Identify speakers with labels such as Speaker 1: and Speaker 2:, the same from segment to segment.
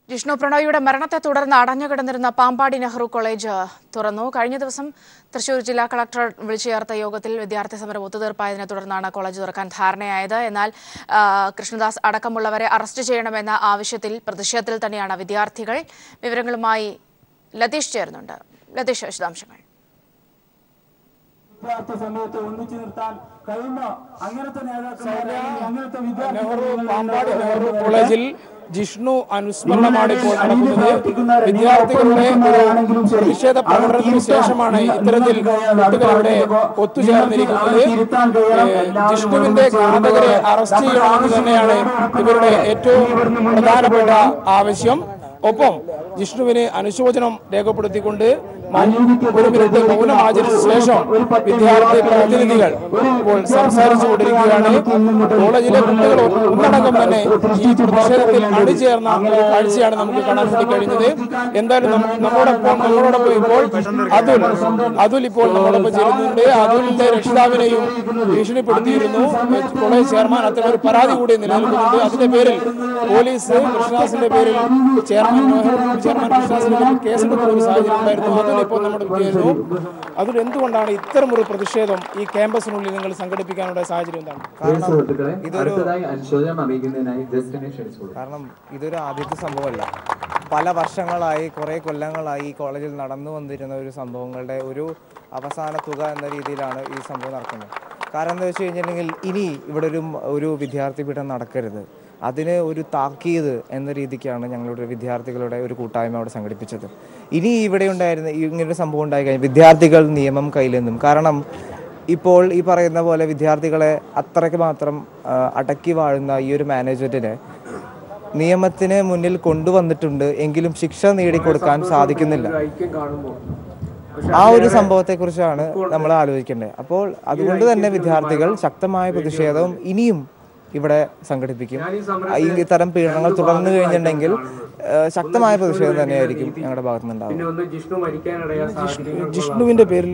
Speaker 1: ജിഷ്ണു പ്രണോയിയുടെ മരണത്തെ തുടർന്ന് അടഞ്ഞുകിടന്നിരുന്ന പാമ്പാടി നെഹ്റു കോളേജ് തുറന്നു. കഴിഞ്ഞ ദിവസം തൃശൂർ ജില്ലാ കളക്ടർ വിളിച്ചു ചേർത്ത യോഗത്തിൽ വിദ്യാർത്ഥി സമരം ഒത്തുതീർപ്പായതിനെ തുടർന്നാണ് കോളേജ് തുറക്കാൻ ധാരണയായത്. എന്നാൽ കൃഷ്ണദാസ് അടക്കമുള്ളവരെ അറസ്റ്റ് ചെയ്യണമെന്ന ആവശ്യത്തിൽ പ്രതിഷേധത്തിൽ തന്നെയാണ് വിദ്യാർത്ഥികൾ. വിവരങ്ങളുമായി ലതീഷ് ചേരുന്നുണ്ട്. ലതീഷ്, വിശദാംശങ്ങൾ.
Speaker 2: പാമ്പാടി നെഹ്റു കോളേജിൽ ജിഷ്ണു അനുസ്മരണമാണ് ഇപ്പോൾ നടക്കുന്നത്. വിദ്യാർത്ഥികളുടെ ഒരു പ്രതിഷേധ പ്രകടനത്തിന് ശേഷമാണ് ഇത്തരത്തിൽ കുട്ടികളുടെ ഒത്തുചേർന്നിരിക്കുന്നത്. ജിഷ്ണുവിന്റെ ഘാതകരെ അറസ്റ്റ് ചെയ്യണമെന്ന് തന്നെയാണ് ഇവരുടെ ഏറ്റവും പ്രധാനപ്പെട്ട ആവശ്യം. ഒപ്പം ജിഷ്ണുവിന് അനുശോചനം രേഖപ്പെടുത്തിക്കൊണ്ട് ഒരു മിനിറ്റ് മൗനം ആചരിച്ച ശേഷം വിദ്യാർത്ഥി പ്രതിനിധികൾ ഇപ്പോൾ സംസാരിച്ചുകൊണ്ടിരിക്കുകയാണ്. കോളേജിലെ കുട്ടികൾ ഒന്നടങ്കം തന്നെ ഈ പ്രതിഷേധത്തിൽ അണിചേർന്ന കാഴ്ചയാണ് നമുക്ക് കാണാൻ വേണ്ടി കഴിഞ്ഞത്. എന്തായാലും നമ്മളോടൊപ്പം ഇപ്പോൾ അതുൽ ഇപ്പോൾ നമ്മളോടൊപ്പം ചേരുന്നുണ്ട്. അതുലിന്റെ രക്ഷിതാവിനെയും ഭീഷണിപ്പെടുത്തിയിരുന്നു കോളേജ് ചെയർമാൻ. അത്തരം ഒരു പരാതി കൂടി നിലനിൽക്കുന്നുണ്ട്. അതിന്റെ പേരിൽ പോലീസ് കൃഷ്ണദാസിന്റെ പേരിൽ ചെയർമാൻ കൃഷ്ണദാസിന്റെ പേരിൽ കേസെടുക്കുന്ന ഒരു സാഹചര്യം ഉണ്ടായിരുന്നു. അതുൽ ഇപ്പോൾ നമ്മുടെ ചേരുന്നു. അതിൽ എന്തുകൊണ്ടാണ് ഇത്തരം ഒരു പ്രതിഷേധം ഈ ക്യാമ്പസിനുള്ളിൽ നിങ്ങൾ സംഘടിപ്പിക്കാനുള്ള സാഹചര്യം എന്താണ്?
Speaker 3: കാരണം ഇതൊരു ആദ്യത്തെ സംഭവമല്ല. പല വർഷങ്ങളായി, കുറേ കൊല്ലങ്ങളായി ഈ കോളേജിൽ നടന്നു വന്നിരുന്ന ഒരു സംഭവങ്ങളുടെ ഒരു അവസാന തുക എന്ന രീതിയിലാണ് ഈ സംഭവം നടക്കുന്നത്. കാരണം എന്താ വെച്ച് കഴിഞ്ഞിട്ടുണ്ടെങ്കിൽ ഇനി ഇവിടെ ഒരു വിദ്യാർത്ഥി പീഠം നടക്കരുത്, അതിന് ഒരു താക്കീത് എന്ന രീതിക്കാണ് ഞങ്ങളുടെ വിദ്യാർത്ഥികളുടെ ഒരു കൂട്ടായ്മ അവിടെ സംഘടിപ്പിച്ചത്. ഇനി ഇവിടെ ഉണ്ടായിരുന്ന ഇങ്ങനൊരു സംഭവം ഉണ്ടായി കഴിഞ്ഞാൽ വിദ്യാർത്ഥികൾ നിയമം കയ്യിലെന്നും. കാരണം ഇപ്പോൾ ഈ പറയുന്ന പോലെ വിദ്യാർത്ഥികളെ അത്രയ്ക്ക് മാത്രം അടക്കി വാഴുന്ന ഈ ഒരു മാനേജ്മെൻറ്റിനെ നിയമത്തിന് മുന്നിൽ കൊണ്ടുവന്നിട്ടുണ്ട്, എങ്കിലും ശിക്ഷ നേടിക്കൊടുക്കാൻ സാധിക്കുന്നില്ല. ആ ഒരു സംഭവത്തെക്കുറിച്ചാണ് നമ്മൾ ആലോചിക്കേണ്ടത്. അപ്പോൾ അതുകൊണ്ട് തന്നെ വിദ്യാർത്ഥികൾ ശക്തമായ പ്രതിഷേധവും ഇനിയും ഇവിടെ സംഘടിപ്പിക്കും. ഇത്തരം പീഡനങ്ങൾ തുടർന്നു കഴിഞ്ഞിട്ടുണ്ടെങ്കിൽ ശക്തമായ പ്രതിഷേധം തന്നെയായിരിക്കും ഞങ്ങളുടെ ഭാഗത്തുനിന്നുണ്ടാവും.
Speaker 2: ജിഷ്ണുവിന്റെ പേരിൽ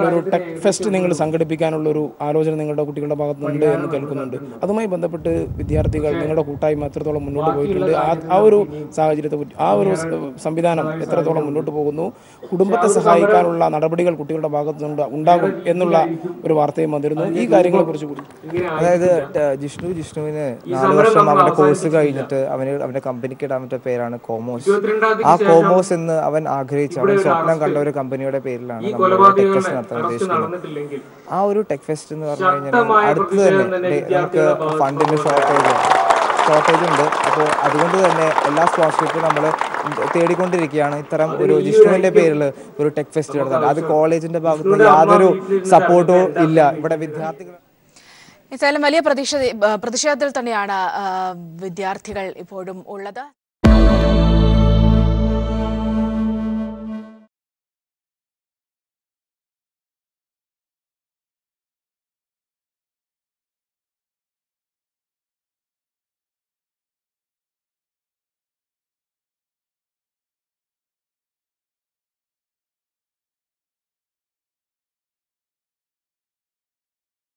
Speaker 2: ഒരു ടെക് ഫെസ്റ്റ് നിങ്ങൾ സംഘടിപ്പിക്കാനുള്ള ഒരു ആലോചന നിങ്ങളുടെ കുട്ടികളുടെ ഭാഗത്തുനിന്നുണ്ട് എന്ന് കേൾക്കുന്നുണ്ട്. അതുമായി ബന്ധപ്പെട്ട് വിദ്യാർത്ഥികൾ നിങ്ങളുടെ കൂട്ടായ്മ എത്രത്തോളം മുന്നോട്ട് പോയിട്ടുണ്ട്? ആ ഒരു സാഹചര്യത്തെ ആ ഒരു സംവിധാനം എത്രത്തോളം മുന്നോട്ട് പോകുന്നു? കുടുംബത്തെ സഹായിക്കാനുള്ള നടപടികൾ കുട്ടികളുടെ ഭാഗത്തുനിന്ന് ഉണ്ടാകും എന്നുള്ള ഒരു വാർത്തയും വന്നിരുന്നു. ഈ കാര്യങ്ങളെ കുറിച്ച് കൂടി,
Speaker 3: അതായത് ജിഷ്ണുവിന് 4 വർഷം അവന്റെ കോഴ്സ് കഴിഞ്ഞിട്ട് അവന്റെ കമ്പനിക്ക് ഇടാൻ പറ്റിയ പേരാണ് കോമോസ്. ആ കോമോസ് എന്ന് അവൻ ആഗ്രഹിച്ച, അവൻ സ്വപ്നം കണ്ട ഒരു കമ്പനിയുടെ പേരിലാണ് നമ്മൾ ടെക് ഫെസ്റ്റ് നടത്താൻ ഉദ്ദേശിക്കുന്നത്. ആ ഒരു ടെക് ഫെസ്റ്റ് എന്ന് പറഞ്ഞു കഴിഞ്ഞാൽ അടുത്ത് തന്നെ നമുക്ക് ഫണ്ടിന്റെ ഷോർട്ടേജ് ഉണ്ട്. അപ്പോൾ അതുകൊണ്ട് തന്നെ എല്ലാ സ്പോൺസർഷിപ്പും നമ്മൾ തേടിക്കൊണ്ടിരിക്കുകയാണ്. ഇത്തരം ഒരു ജിഷ്ണുവിന്റെ പേരിൽ ഒരു ടെക് ഫെസ്റ്റ് നടത്താൻ അത് കോളേജിന്റെ ഭാഗത്ത് നിന്ന് യാതൊരു സപ്പോർട്ടോ ഇല്ല. ഇവിടെ വിദ്യാർത്ഥികൾ
Speaker 1: വലിയ പ്രതിഷേധത്തിൽ തന്നെയാണ് വിദ്യാർത്ഥികൾ ഇപ്പോഴും ഉള്ളത്.